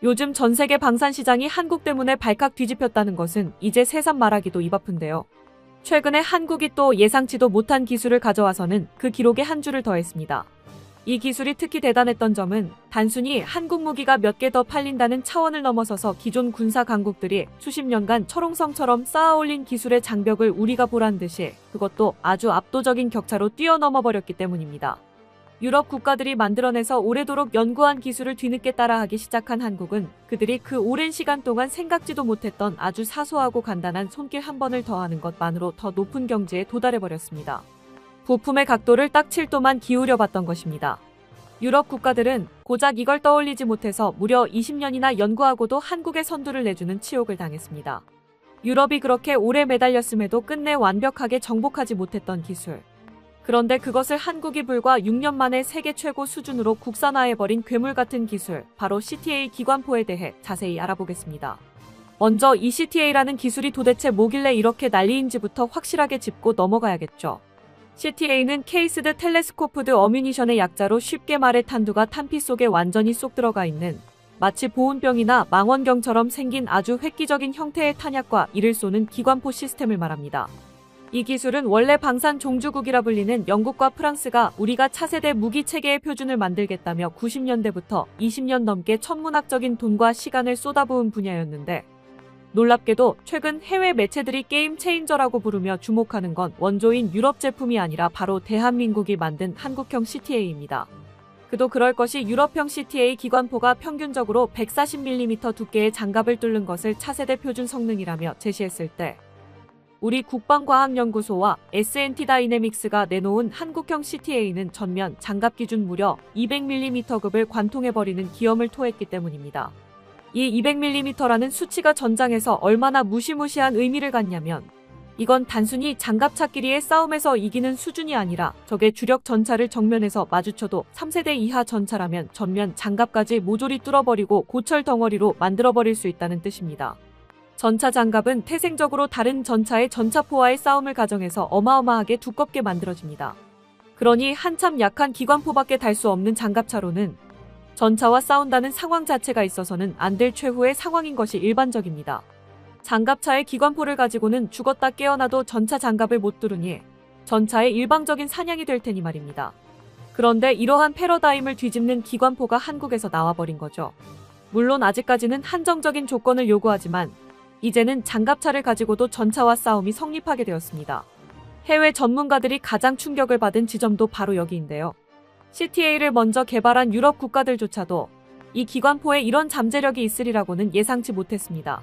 요즘 전 세계 방산 시장이 한국 때문에 발칵 뒤집혔다는 것은 이제 새삼 말하기도 입 아픈데요. 최근에 한국이 또 예상치도 못한 기술을 가져와서는 그 기록에 한 줄을 더했습니다. 이 기술이 특히 대단했던 점은 단순히 한국 무기가 몇 개 더 팔린다는 차원을 넘어서서 기존 군사 강국들이 수십 년간 철옹성처럼 쌓아올린 기술의 장벽을 우리가 보란 듯이 그것도 아주 압도적인 격차로 뛰어넘어 버렸기 때문입니다. 유럽 국가들이 만들어내서 오래도록 연구한 기술을 뒤늦게 따라하기 시작한 한국은 그들이 그 오랜 시간 동안 생각지도 못했던 아주 사소하고 간단한 손길 한 번을 더하는 것만으로 더 높은 경지에 도달해버렸습니다. 부품의 각도를 딱 7도만 기울여 봤던 것입니다. 유럽 국가들은 고작 이걸 떠올리지 못해서 무려 20년이나 연구하고도 한국에 선두를 내주는 치욕을 당했습니다. 유럽이 그렇게 오래 매달렸음에도 끝내 완벽하게 정복하지 못했던 기술. 그런데 그것을 한국이 불과 6년 만에 세계 최고 수준으로 국산화해버린 괴물 같은 기술, 바로 CTA 기관포에 대해 자세히 알아보겠습니다. 먼저 이 CTA라는 기술이 도대체 뭐길래 이렇게 난리인지부터 확실하게 짚고 넘어가야겠죠. CTA는 케이스드 텔레스코프드 어뮤니션의 약자로 쉽게 말해 탄두가 탄피 속에 완전히 쏙 들어가 있는 마치 보온병이나 망원경처럼 생긴 아주 획기적인 형태의 탄약과 이를 쏘는 기관포 시스템을 말합니다. 이 기술은 원래 방산 종주국이라 불리는 영국과 프랑스가 우리가 차세대 무기 체계의 표준을 만들겠다며 90년대부터 20년 넘게 천문학적인 돈과 시간을 쏟아부은 분야였는데 놀랍게도 최근 해외 매체들이 게임 체인저라고 부르며 주목하는 건 원조인 유럽 제품이 아니라 바로 대한민국이 만든 한국형 CTA입니다. 그도 그럴 것이 유럽형 CTA 기관포가 평균적으로 140mm 두께의 장갑을 뚫는 것을 차세대 표준 성능이라며 제시했을 때 우리 국방과학연구소와 S&T 다이내믹스가 내놓은 한국형 CTA는 전면 장갑 기준 무려 200mm급을 관통해버리는 기염을 토했기 때문입니다. 이 200mm라는 수치가 전장에서 얼마나 무시무시한 의미를 갖냐면 이건 단순히 장갑차 끼리의 싸움에서 이기는 수준이 아니라 적의 주력 전차를 정면에서 마주쳐도 3세대 이하 전차라면 전면 장갑까지 모조리 뚫어버리고 고철 덩어리로 만들어버릴 수 있다는 뜻입니다. 전차 장갑은 태생적으로 다른 전차의 전차포와의 싸움을 가정해서 어마어마하게 두껍게 만들어집니다. 그러니 한참 약한 기관포밖에 달 수 없는 장갑차로는 전차와 싸운다는 상황 자체가 있어서는 안 될 최후의 상황인 것이 일반적입니다. 장갑차의 기관포를 가지고는 죽었다 깨어나도 전차 장갑을 못 뚫으니 전차의 일방적인 사냥이 될 테니 말입니다. 그런데 이러한 패러다임을 뒤집는 기관포가 한국에서 나와버린 거죠. 물론 아직까지는 한정적인 조건을 요구하지만 이제는 장갑차를 가지고도 전차와 싸움이 성립하게 되었습니다. 해외 전문가들이 가장 충격을 받은 지점도 바로 여기인데요. CTA를 먼저 개발한 유럽 국가들조차도 이 기관포에 이런 잠재력이 있으리라고는 예상치 못했습니다.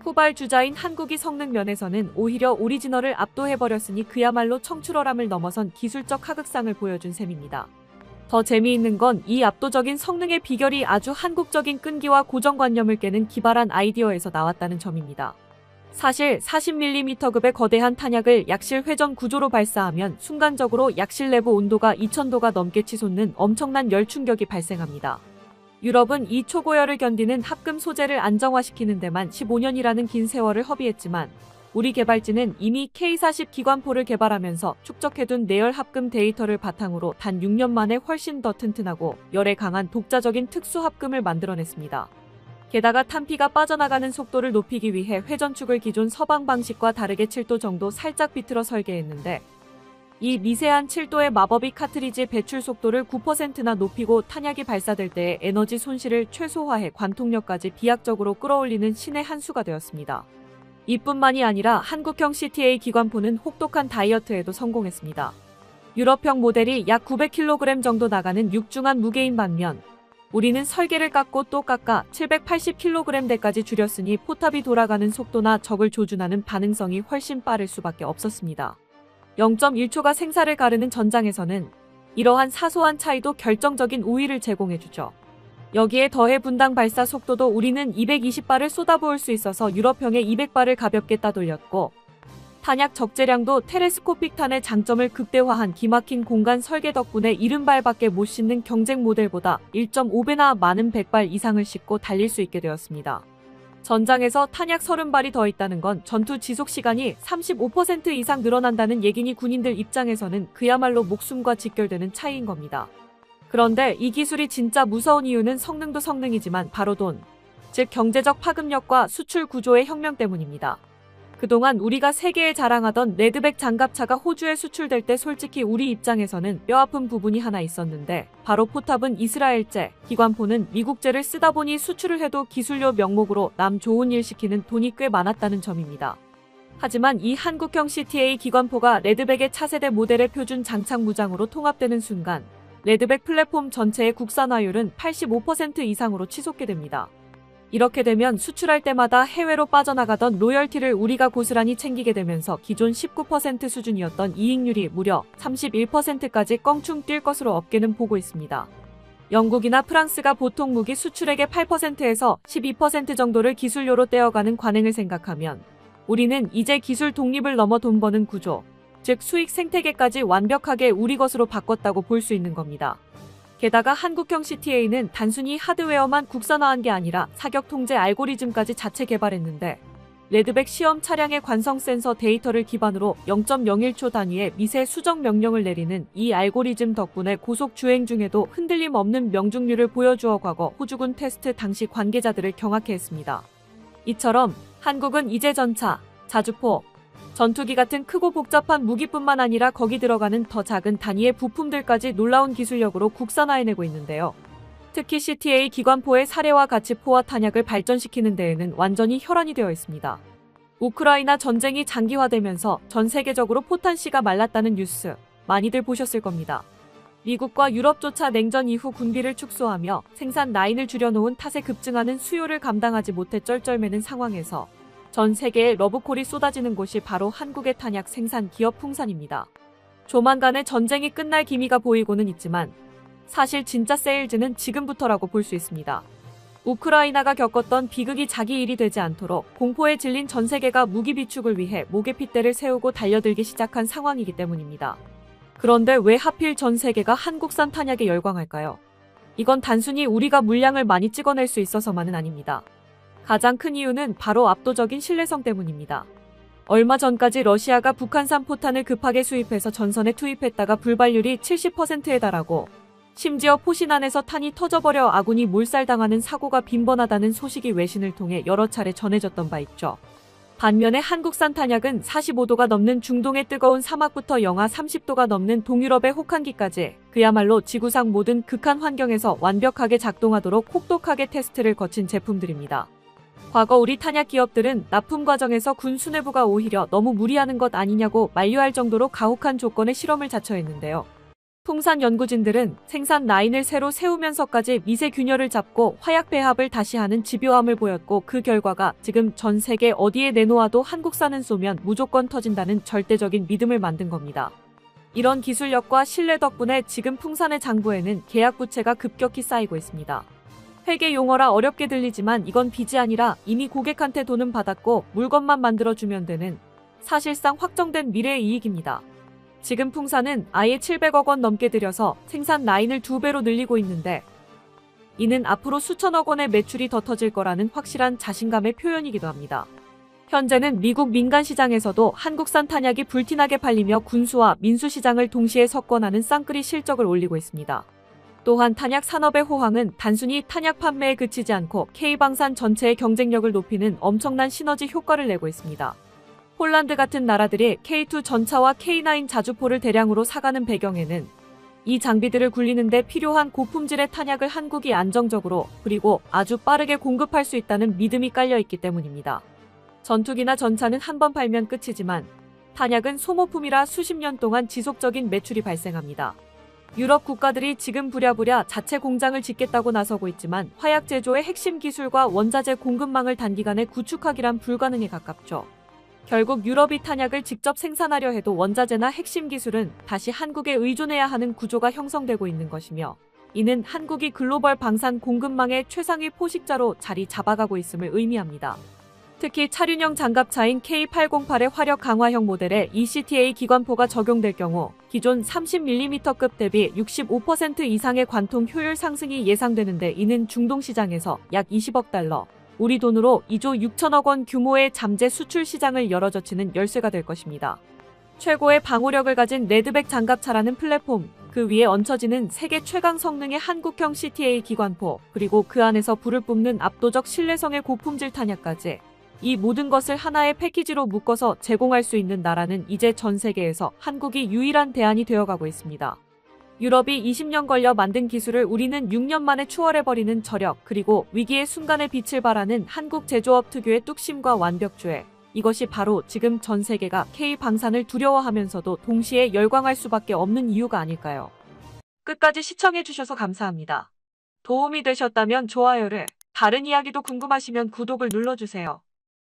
후발주자인 한국이 성능 면에서는 오히려 오리지널을 압도해버렸으니 그야말로 청출어람을 넘어선 기술적 하극상을 보여준 셈입니다. 더 재미있는 건 이 압도적인 성능의 비결이 아주 한국적인 끈기와 고정관념을 깨는 기발한 아이디어에서 나왔다는 점입니다. 사실 40mm급의 거대한 탄약을 약실 회전 구조로 발사하면 순간적으로 약실 내부 온도가 2000도가 넘게 치솟는 엄청난 열 충격이 발생합니다. 유럽은 이 초고열을 견디는 합금 소재를 안정화시키는 데만 15년이라는 긴 세월을 허비했지만 우리 개발진은 이미 K40 기관포를 개발하면서 축적해둔 내열 합금 데이터를 바탕으로 단 6년 만에 훨씬 더 튼튼하고 열에 강한 독자적인 특수 합금을 만들어냈습니다. 게다가 탄피가 빠져나가는 속도를 높이기 위해 회전축을 기존 서방 방식과 다르게 7도 정도 살짝 비틀어 설계했는데 이 미세한 7도의 마법이 카트리지 배출 속도를 9%나 높이고 탄약이 발사될 때의 에너지 손실을 최소화해 관통력까지 비약적으로 끌어올리는 신의 한 수가 되었습니다. 이뿐만이 아니라 한국형 CTA 기관포는 혹독한 다이어트에도 성공했습니다. 유럽형 모델이 약 900kg 정도 나가는 육중한 무게인 반면 우리는 설계를 깎고 또 깎아 780kg대까지 줄였으니 포탑이 돌아가는 속도나 적을 조준하는 반응성이 훨씬 빠를 수밖에 없었습니다. 0.1초가 생사를 가르는 전장에서는 이러한 사소한 차이도 결정적인 우위를 제공해주죠. 여기에 더해 분당 발사 속도도 우리는 220발을 쏟아부을 수 있어서 유럽형의 200발을 가볍게 따돌렸고 탄약 적재량도 텔레스코픽 탄의 장점을 극대화한 기막힌 공간 설계 덕분에 70발밖에 못 싣는 경쟁 모델보다 1.5배나 많은 100발 이상을 싣고 달릴 수 있게 되었습니다. 전장에서 탄약 30발이 더 있다는 건 전투 지속 시간이 35% 이상 늘어난다는 얘기니 군인들 입장에서는 그야말로 목숨과 직결되는 차이인 겁니다. 그런데 이 기술이 진짜 무서운 이유는 성능도 성능이지만 바로 돈, 즉 경제적 파급력과 수출 구조의 혁명 때문입니다. 그동안 우리가 세계에 자랑하던 레드백 장갑차가 호주에 수출될 때 솔직히 우리 입장에서는 뼈아픈 부분이 하나 있었는데 바로 포탑은 이스라엘제, 기관포는 미국제를 쓰다 보니 수출을 해도 기술료 명목으로 남 좋은 일 시키는 돈이 꽤 많았다는 점입니다. 하지만 이 한국형 CTA 기관포가 레드백의 차세대 모델의 표준 장착 무장으로 통합되는 순간 레드백 플랫폼 전체의 국산화율은 85% 이상으로 치솟게 됩니다. 이렇게 되면 수출할 때마다 해외로 빠져나가던 로열티를 우리가 고스란히 챙기게 되면서 기존 19% 수준이었던 이익률이 무려 31%까지 껑충 뛸 것으로 업계는 보고 있습니다. 영국이나 프랑스가 보통 무기 수출액의 8%에서 12% 정도를 기술료로 떼어가는 관행을 생각하면 우리는 이제 기술 독립을 넘어 돈 버는 구조, 즉 수익 생태계까지 완벽하게 우리 것으로 바꿨다고 볼 수 있는 겁니다. 게다가 한국형 CTA는 단순히 하드웨어만 국산화한 게 아니라 사격 통제 알고리즘까지 자체 개발했는데 레드백 시험 차량의 관성 센서 데이터를 기반으로 0.01초 단위의 미세 수정 명령을 내리는 이 알고리즘 덕분에 고속 주행 중에도 흔들림 없는 명중률을 보여주어 과거 호주군 테스트 당시 관계자들을 경악해 했습니다. 이처럼 한국은 이제 전차, 자주포, 전투기 같은 크고 복잡한 무기뿐만 아니라 거기 들어가는 더 작은 단위의 부품들까지 놀라운 기술력으로 국산화해내고 있는데요. 특히 CTA 기관포의 사례와 같이 포와 탄약을 발전시키는 데에는 완전히 혈안이 되어 있습니다. 우크라이나 전쟁이 장기화되면서 전 세계적으로 포탄씨가 말랐다는 뉴스 많이들 보셨을 겁니다. 미국과 유럽조차 냉전 이후 군비를 축소하며 생산 라인을 줄여놓은 탓에 급증하는 수요를 감당하지 못해 쩔쩔매는 상황에서 전 세계에 러브콜이 쏟아지는 곳이 바로 한국의 탄약 생산 기업 풍산입니다. 조만간에 전쟁이 끝날 기미가 보이고는 있지만 사실 진짜 세일즈는 지금부터라고 볼 수 있습니다. 우크라이나가 겪었던 비극이 자기 일이 되지 않도록 공포에 질린 전 세계가 무기 비축을 위해 목에 핏대를 세우고 달려들기 시작한 상황이기 때문입니다. 그런데 왜 하필 전 세계가 한국산 탄약에 열광할까요? 이건 단순히 우리가 물량을 많이 찍어낼 수 있어서만은 아닙니다. 가장 큰 이유는 바로 압도적인 신뢰성 때문입니다. 얼마 전까지 러시아가 북한산 포탄을 급하게 수입해서 전선에 투입했다가 불발률이 70%에 달하고 심지어 포신 안에서 탄이 터져버려 아군이 몰살당하는 사고가 빈번하다는 소식이 외신을 통해 여러 차례 전해졌던 바 있죠. 반면에 한국산 탄약은 45도가 넘는 중동의 뜨거운 사막부터 영하 30도가 넘는 동유럽의 혹한기까지 그야말로 지구상 모든 극한 환경에서 완벽하게 작동하도록 혹독하게 테스트를 거친 제품들입니다. 과거 우리 탄약 기업들은 납품 과정에서 군 수뇌부가 오히려 너무 무리하는 것 아니냐고 만류할 정도로 가혹한 조건의 실험을 자처했는데요. 풍산 연구진들은 생산 라인을 새로 세우면서까지 미세 균열을 잡고 화약 배합을 다시 하는 집요함을 보였고 그 결과가 지금 전 세계 어디에 내놓아도 한국산은 쏘면 무조건 터진다는 절대적인 믿음을 만든 겁니다. 이런 기술력과 신뢰 덕분에 지금 풍산의 장부에는 계약 부채가 급격히 쌓이고 있습니다. 회계 용어라 어렵게 들리지만 이건 빚이 아니라 이미 고객한테 돈은 받았고 물건만 만들어주면 되는 사실상 확정된 미래의 이익입니다. 지금 풍산은 아예 700억 원 넘게 들여서 생산 라인을 2배로 늘리고 있는데 이는 앞으로 수천억 원의 매출이 더 터질 거라는 확실한 자신감의 표현이기도 합니다. 현재는 미국 민간 시장에서도 한국산 탄약이 불티나게 팔리며 군수와 민수 시장을 동시에 석권하는 쌍끌이 실적을 올리고 있습니다. 또한 탄약 산업의 호황은 단순히 탄약 판매에 그치지 않고 K방산 전체의 경쟁력을 높이는 엄청난 시너지 효과를 내고 있습니다. 폴란드 같은 나라들이 K2 전차와 K9 자주포를 대량으로 사가는 배경에는 이 장비들을 굴리는데 필요한 고품질의 탄약을 한국이 안정적으로 그리고 아주 빠르게 공급할 수 있다는 믿음이 깔려있기 때문입니다. 전투기나 전차는 한 번 팔면 끝이지만 탄약은 소모품이라 수십 년 동안 지속적인 매출이 발생합니다. 유럽 국가들이 지금 부랴부랴 자체 공장을 짓겠다고 나서고 있지만 화약 제조의 핵심 기술과 원자재 공급망을 단기간에 구축하기란 불가능에 가깝죠. 결국 유럽이 탄약을 직접 생산하려 해도 원자재나 핵심 기술은 다시 한국에 의존해야 하는 구조가 형성되고 있는 것이며 이는 한국이 글로벌 방산 공급망의 최상위 포식자로 자리 잡아가고 있음을 의미합니다. 특히 차륜형 장갑차인 K808의 화력 강화형 모델에 ECTA 기관포가 적용될 경우 기존 30mm급 대비 65% 이상의 관통 효율 상승이 예상되는데 이는 중동 시장에서 약 20억 달러, 우리 돈으로 2조 6천억 원 규모의 잠재 수출 시장을 열어젖히는 열쇠가 될 것입니다. 최고의 방호력을 가진 레드백 장갑차라는 플랫폼, 그 위에 얹혀지는 세계 최강 성능의 한국형 CTA 기관포, 그리고 그 안에서 불을 뿜는 압도적 신뢰성의 고품질 탄약까지 이 모든 것을 하나의 패키지로 묶어서 제공할 수 있는 나라는 이제 전 세계에서 한국이 유일한 대안이 되어가고 있습니다. 유럽이 20년 걸려 만든 기술을 우리는 6년 만에 추월해버리는 저력, 그리고 위기의 순간에 빛을 발하는 한국 제조업 특유의 뚝심과 완벽주의. 이것이 바로 지금 전 세계가 K-방산을 두려워하면서도 동시에 열광할 수밖에 없는 이유가 아닐까요? 끝까지 시청해주셔서 감사합니다. 도움이 되셨다면 좋아요를, 다른 이야기도 궁금하시면 구독을 눌러주세요.